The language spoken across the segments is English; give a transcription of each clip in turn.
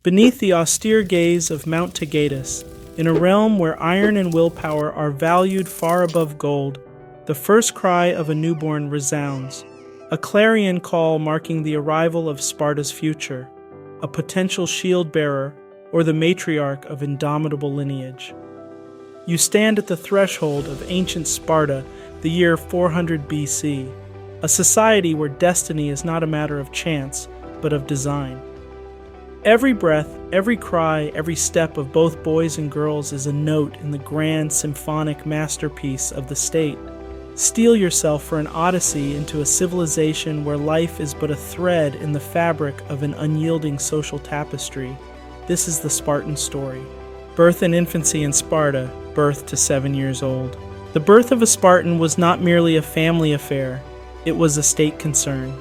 Beneath the austere gaze of Mount Taygetus, in a realm where iron and willpower are valued far above gold, the first cry of a newborn resounds, a clarion call marking the arrival of Sparta's future, a potential shield-bearer, or the matriarch of indomitable lineage. You stand at the threshold of ancient Sparta, the year 400 BC, a society where destiny is not a matter of chance, but of design. Every breath, every cry, every step of both boys and girls is a note in the grand symphonic masterpiece of the state. Steel yourself for an odyssey into a civilization where life is but a thread in the fabric of an unyielding social tapestry. This is the Spartan story. Birth and infancy in Sparta, birth to 7 years old. The birth of a Spartan was not merely a family affair, it was a state concern.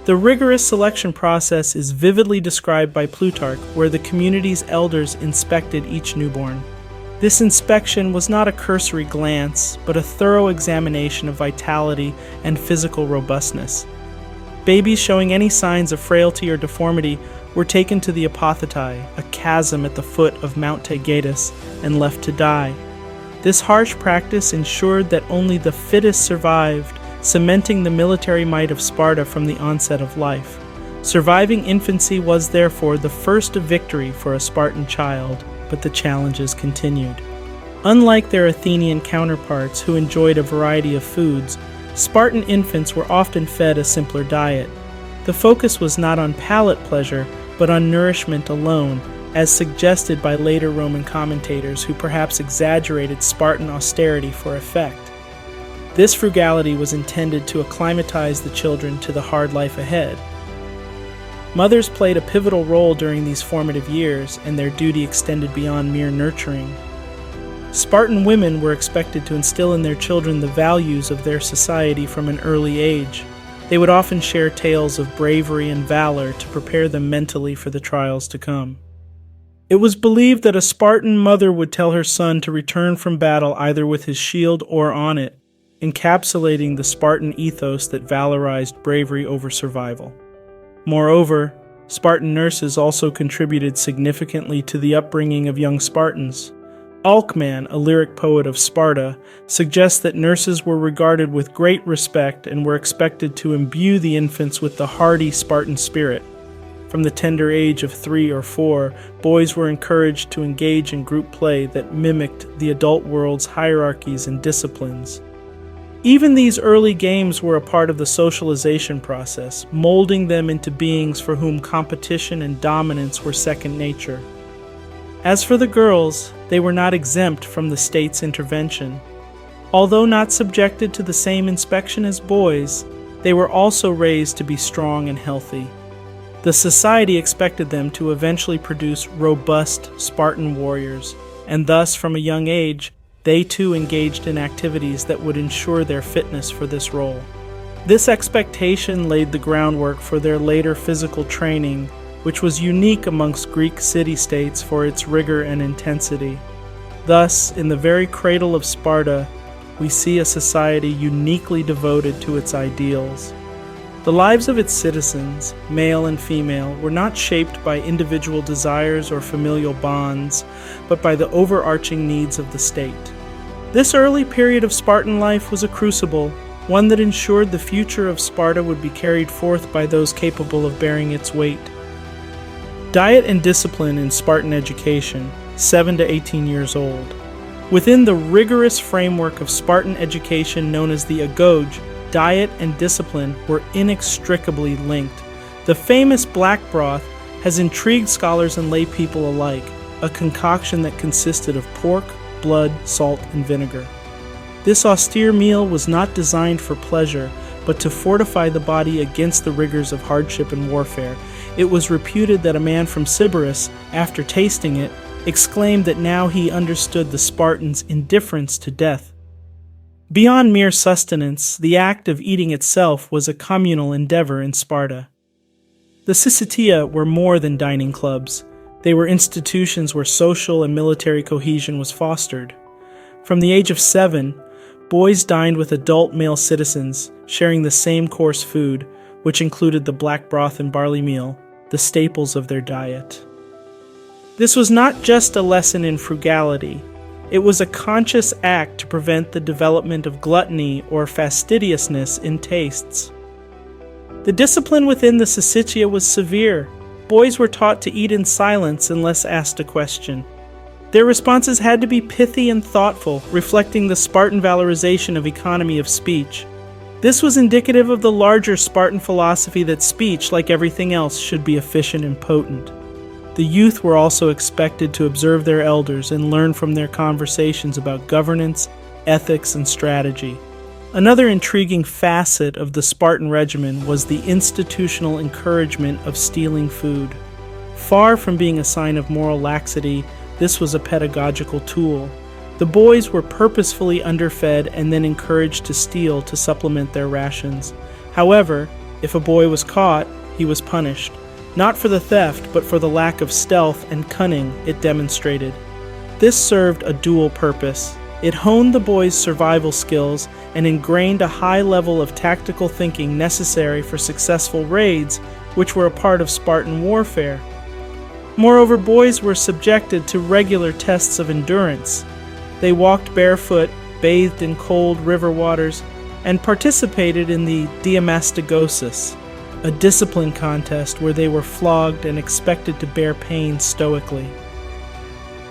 The rigorous selection process is vividly described by Plutarch, where the community's elders inspected each newborn. This inspection was not a cursory glance, but a thorough examination of vitality and physical robustness. Babies showing any signs of frailty or deformity were taken to the apothetai, a chasm at the foot of Mount Taygetus, and left to die. This harsh practice ensured that only the fittest survived, cementing the military might of Sparta from the onset of life. Surviving infancy was therefore the first of victory for a Spartan child, but the challenges continued. Unlike their Athenian counterparts who enjoyed a variety of foods, Spartan infants were often fed a simpler diet. The focus was not on palate pleasure, but on nourishment alone, as suggested by later Roman commentators who perhaps exaggerated Spartan austerity for effect. This frugality was intended to acclimatize the children to the hard life ahead. Mothers played a pivotal role during these formative years, and their duty extended beyond mere nurturing. Spartan women were expected to instill in their children the values of their society from an early age. They would often share tales of bravery and valor to prepare them mentally for the trials to come. It was believed that a Spartan mother would tell her son to return from battle either with his shield or on it, encapsulating the Spartan ethos that valorized bravery over survival. Moreover, Spartan nurses also contributed significantly to the upbringing of young Spartans. Alcman, a lyric poet of Sparta, suggests that nurses were regarded with great respect and were expected to imbue the infants with the hardy Spartan spirit. From the tender age of 3 or 4, boys were encouraged to engage in group play that mimicked the adult world's hierarchies and disciplines. Even these early games were a part of the socialization process, molding them into beings for whom competition and dominance were second nature. As for the girls, they were not exempt from the state's intervention. Although not subjected to the same inspection as boys, they were also raised to be strong and healthy. The society expected them to eventually produce robust Spartan warriors, and thus from a young age, they too engaged in activities that would ensure their fitness for this role. This expectation laid the groundwork for their later physical training, which was unique amongst Greek city-states for its rigor and intensity. Thus, in the very cradle of Sparta, we see a society uniquely devoted to its ideals. The lives of its citizens, male and female, were not shaped by individual desires or familial bonds, but by the overarching needs of the state. This early period of Spartan life was a crucible, one that ensured the future of Sparta would be carried forth by those capable of bearing its weight. Diet and discipline in Spartan education, 7 to 18 years old. Within the rigorous framework of Spartan education known as the agoge, diet and discipline were inextricably linked. The famous black broth has intrigued scholars and lay people alike, a concoction that consisted of pork, blood, salt, and vinegar. This austere meal was not designed for pleasure, but to fortify the body against the rigors of hardship and warfare. It was reputed that a man from Sybaris, after tasting it, exclaimed that now he understood the Spartans' indifference to death. Beyond mere sustenance, the act of eating itself was a communal endeavor in Sparta. The Syssitia were more than dining clubs. They were institutions where social and military cohesion was fostered. From the age of 7, boys dined with adult male citizens, sharing the same coarse food, which included the black broth and barley meal, the staples of their diet. This was not just a lesson in frugality. It was a conscious act to prevent the development of gluttony or fastidiousness in tastes. The discipline within the syssitia was severe. Boys were taught to eat in silence unless asked a question. Their responses had to be pithy and thoughtful, reflecting the Spartan valorization of economy of speech. This was indicative of the larger Spartan philosophy that speech, like everything else, should be efficient and potent. The youth were also expected to observe their elders and learn from their conversations about governance, ethics, and strategy. Another intriguing facet of the Spartan regimen was the institutional encouragement of stealing food. Far from being a sign of moral laxity, this was a pedagogical tool. The boys were purposefully underfed and then encouraged to steal to supplement their rations. However, if a boy was caught, he was punished. Not for the theft, but for the lack of stealth and cunning it demonstrated. This served a dual purpose. It honed the boys' survival skills and ingrained a high level of tactical thinking necessary for successful raids, which were a part of Spartan warfare. Moreover, boys were subjected to regular tests of endurance. They walked barefoot, bathed in cold river waters, and participated in the diamastagosis, a discipline contest where they were flogged and expected to bear pain stoically.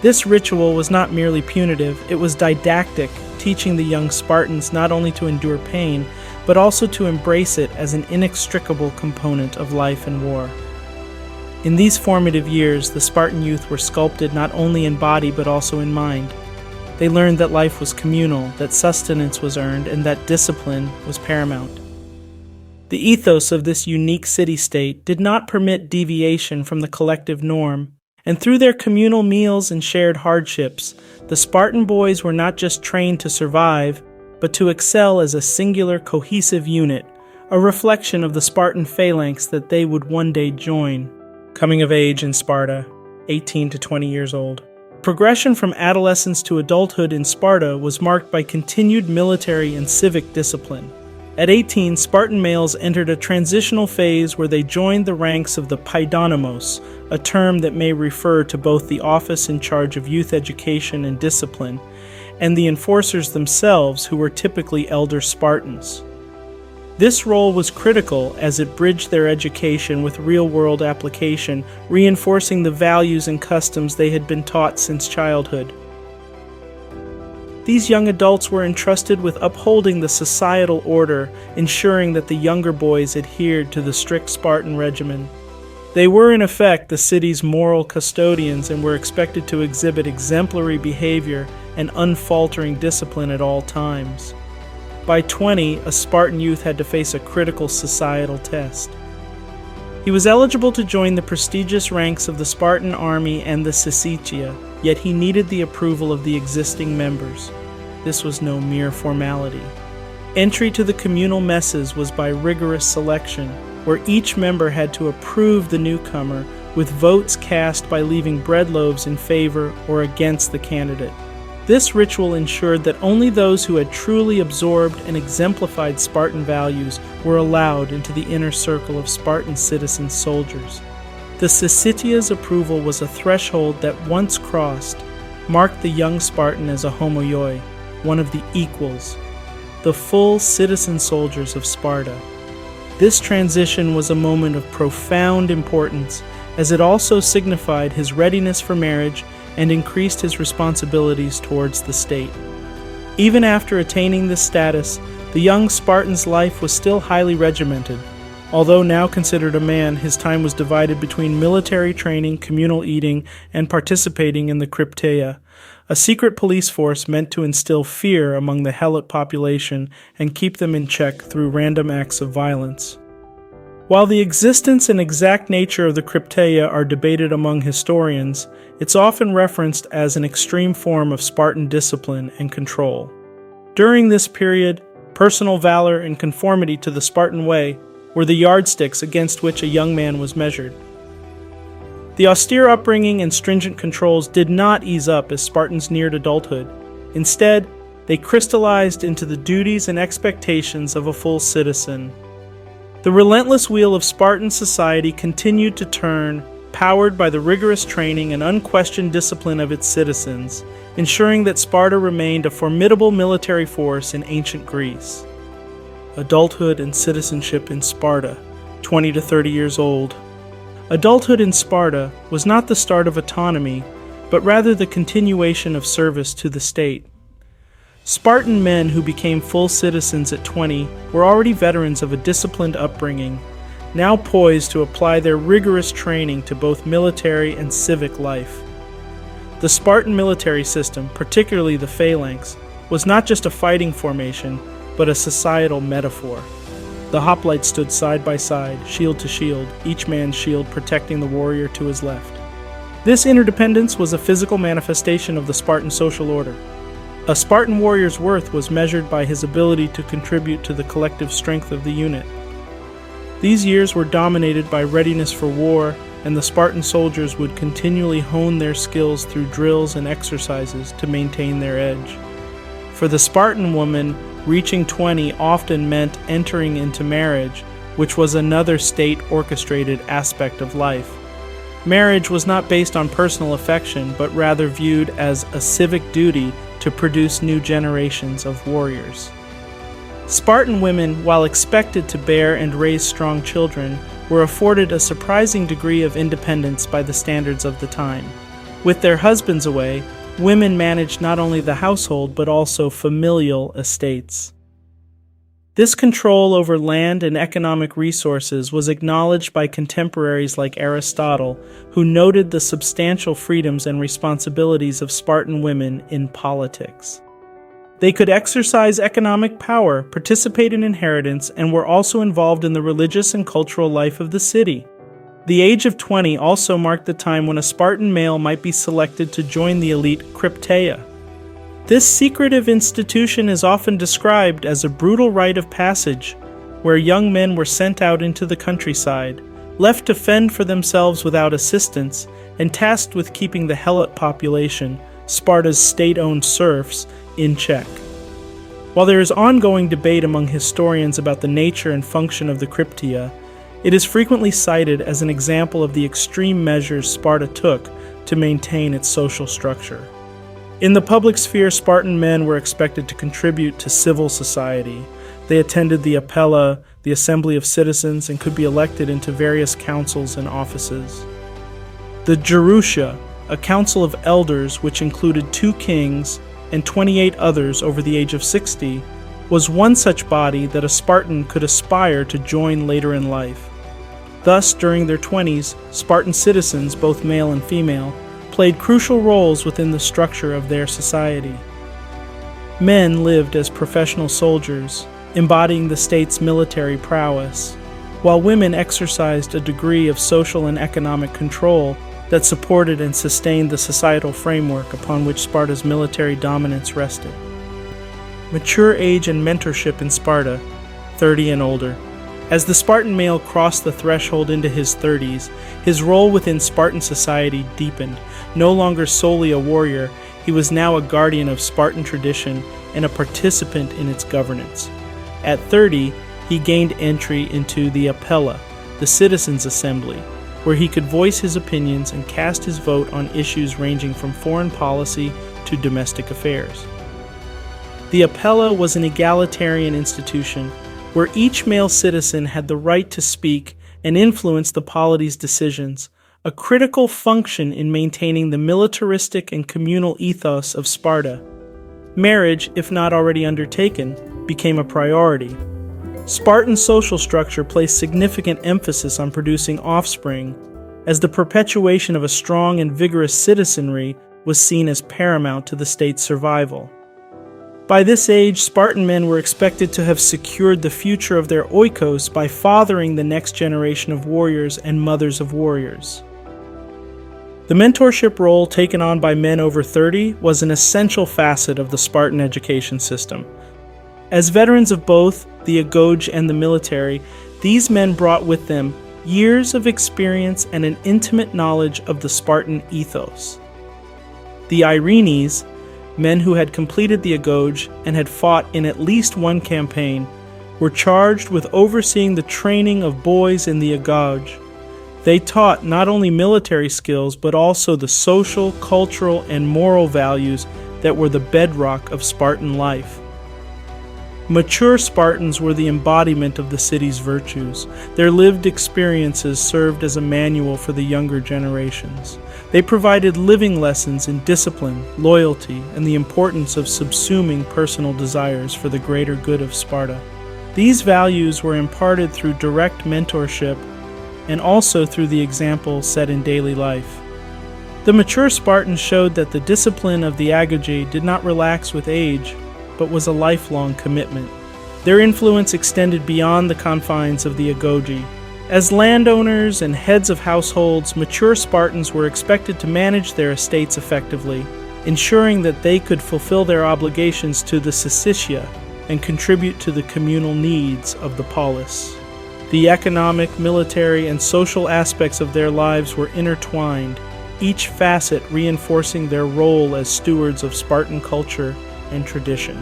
This ritual was not merely punitive, it was didactic, teaching the young Spartans not only to endure pain, but also to embrace it as an inextricable component of life and war. In these formative years, the Spartan youth were sculpted not only in body but also in mind. They learned that life was communal, that sustenance was earned, and that discipline was paramount. The ethos of this unique city-state did not permit deviation from the collective norm, and through their communal meals and shared hardships, the Spartan boys were not just trained to survive, but to excel as a singular, cohesive unit, a reflection of the Spartan phalanx that they would one day join. Coming of age in Sparta, 18 to 20 years old. Progression from adolescence to adulthood in Sparta was marked by continued military and civic discipline. At 18, Spartan males entered a transitional phase where they joined the ranks of the paidonimos, a term that may refer to both the office in charge of youth education and discipline, and the enforcers themselves, who were typically elder Spartans. This role was critical as it bridged their education with real-world application, reinforcing the values and customs they had been taught since childhood. These young adults were entrusted with upholding the societal order, ensuring that the younger boys adhered to the strict Spartan regimen. They were in effect the city's moral custodians and were expected to exhibit exemplary behavior and unfaltering discipline at all times. By 20, a Spartan youth had to face a critical societal test. He was eligible to join the prestigious ranks of the Spartan army and the syssitia, yet he needed the approval of the existing members. This was no mere formality. Entry to the communal messes was by rigorous selection, where each member had to approve the newcomer, with votes cast by leaving bread loaves in favor or against the candidate. This ritual ensured that only those who had truly absorbed and exemplified Spartan values were allowed into the inner circle of Spartan citizen soldiers. The syssitia's approval was a threshold that, once crossed, marked the young Spartan as a homoioi, one of the equals, the full citizen soldiers of Sparta. This transition was a moment of profound importance, as it also signified his readiness for marriage and increased his responsibilities towards the state. Even after attaining this status, the young Spartan's life was still highly regimented. Although now considered a man, his time was divided between military training, communal eating, and participating in the Krypteia, a secret police force meant to instill fear among the Helot population and keep them in check through random acts of violence. While the existence and exact nature of the Krypteia are debated among historians, it's often referenced as an extreme form of Spartan discipline and control. During this period, personal valor and conformity to the Spartan way were the yardsticks against which a young man was measured. The austere upbringing and stringent controls did not ease up as Spartans neared adulthood. Instead, they crystallized into the duties and expectations of a full citizen. The relentless wheel of Spartan society continued to turn, powered by the rigorous training and unquestioned discipline of its citizens, ensuring that Sparta remained a formidable military force in ancient Greece. Adulthood and citizenship in Sparta, 20 to 30 years old. Adulthood in Sparta was not the start of autonomy, but rather the continuation of service to the state. Spartan men who became full citizens at 20 were already veterans of a disciplined upbringing, now poised to apply their rigorous training to both military and civic life. The Spartan military system, particularly the phalanx, was not just a fighting formation, but a societal metaphor. The hoplites stood side by side, shield to shield, each man's shield protecting the warrior to his left. This interdependence was a physical manifestation of the Spartan social order. A Spartan warrior's worth was measured by his ability to contribute to the collective strength of the unit. These years were dominated by readiness for war, and the Spartan soldiers would continually hone their skills through drills and exercises to maintain their edge. For the Spartan woman, reaching 20 often meant entering into marriage, which was another state-orchestrated aspect of life. Marriage was not based on personal affection, but rather viewed as a civic duty to produce new generations of warriors. Spartan women, while expected to bear and raise strong children, were afforded a surprising degree of independence by the standards of the time. With their husbands away, women managed not only the household but also familial estates. This control over land and economic resources was acknowledged by contemporaries like Aristotle, who noted the substantial freedoms and responsibilities of Spartan women in politics. They could exercise economic power, participate in inheritance, and were also involved in the religious and cultural life of the city. The age of 20 also marked the time when a Spartan male might be selected to join the elite Crypteia. This secretive institution is often described as a brutal rite of passage, where young men were sent out into the countryside, left to fend for themselves without assistance, and tasked with keeping the Helot population, Sparta's state-owned serfs, in check. While there is ongoing debate among historians about the nature and function of the Crypteia, it is frequently cited as an example of the extreme measures Sparta took to maintain its social structure. In the public sphere, Spartan men were expected to contribute to civil society. They attended the Apella, the assembly of citizens, and could be elected into various councils and offices. The Gerousia, a council of elders which included 2 kings and 28 others over the age of 60, was one such body that a Spartan could aspire to join later in life. Thus, during their 20s, Spartan citizens, both male and female, played crucial roles within the structure of their society. Men lived as professional soldiers, embodying the state's military prowess, while women exercised a degree of social and economic control that supported and sustained the societal framework upon which Sparta's military dominance rested. Mature age and mentorship in Sparta, 30 and older. As the Spartan male crossed the threshold into his 30s, his role within Spartan society deepened. No longer solely a warrior, he was now a guardian of Spartan tradition and a participant in its governance. At 30, he gained entry into the Apella, the citizens' assembly, where he could voice his opinions and cast his vote on issues ranging from foreign policy to domestic affairs. The Apella was an egalitarian institution where each male citizen had the right to speak and influence the polity's decisions, a critical function in maintaining the militaristic and communal ethos of Sparta. Marriage, if not already undertaken, became a priority. Spartan social structure placed significant emphasis on producing offspring, as the perpetuation of a strong and vigorous citizenry was seen as paramount to the state's survival. By this age, Spartan men were expected to have secured the future of their oikos by fathering the next generation of warriors and mothers of warriors. The mentorship role taken on by men over 30 was an essential facet of the Spartan education system. As veterans of both the agoge and the military, these men brought with them years of experience and an intimate knowledge of the Spartan ethos. The Irenes, men who had completed the agoge and had fought in at least one campaign, were charged with overseeing the training of boys in the agoge. They taught not only military skills, but also the social, cultural, and moral values that were the bedrock of Spartan life. Mature Spartans were the embodiment of the city's virtues. Their lived experiences served as a manual for the younger generations. They provided living lessons in discipline, loyalty, and the importance of subsuming personal desires for the greater good of Sparta. These values were imparted through direct mentorship and also through the example set in daily life. The mature Spartans showed that the discipline of the agoge did not relax with age, but was a lifelong commitment. Their influence extended beyond the confines of the agoge. As landowners and heads of households, mature Spartans were expected to manage their estates effectively, ensuring that they could fulfill their obligations to the syssitia and contribute to the communal needs of the polis. The economic, military, and social aspects of their lives were intertwined, each facet reinforcing their role as stewards of Spartan culture and tradition.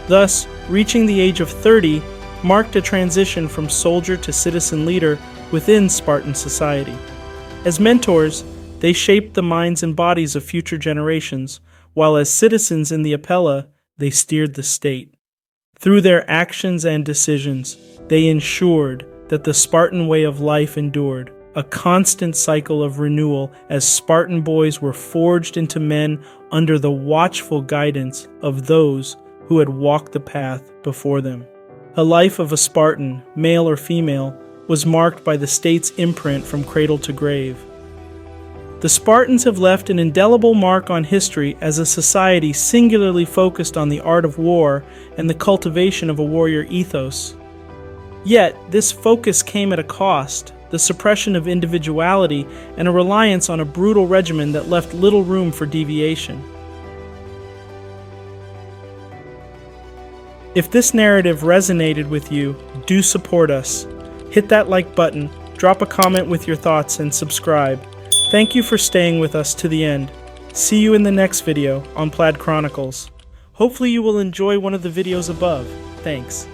Thus, reaching the age of 30 marked a transition from soldier to citizen leader within Spartan society. As mentors, they shaped the minds and bodies of future generations, while as citizens in the Apella, they steered the state. Through their actions and decisions, they ensured that the Spartan way of life endured, a constant cycle of renewal as Spartan boys were forged into men under the watchful guidance of those who had walked the path before them. A life of a Spartan, male or female, was marked by the state's imprint from cradle to grave. The Spartans have left an indelible mark on history as a society singularly focused on the art of war and the cultivation of a warrior ethos. Yet, this focus came at a cost: the suppression of individuality and a reliance on a brutal regimen that left little room for deviation. If this narrative resonated with you, do support us. Hit that like button, drop a comment with your thoughts, and subscribe. Thank you for staying with us to the end. See you in the next video on Plaid Chronicles. Hopefully you will enjoy one of the videos above. Thanks.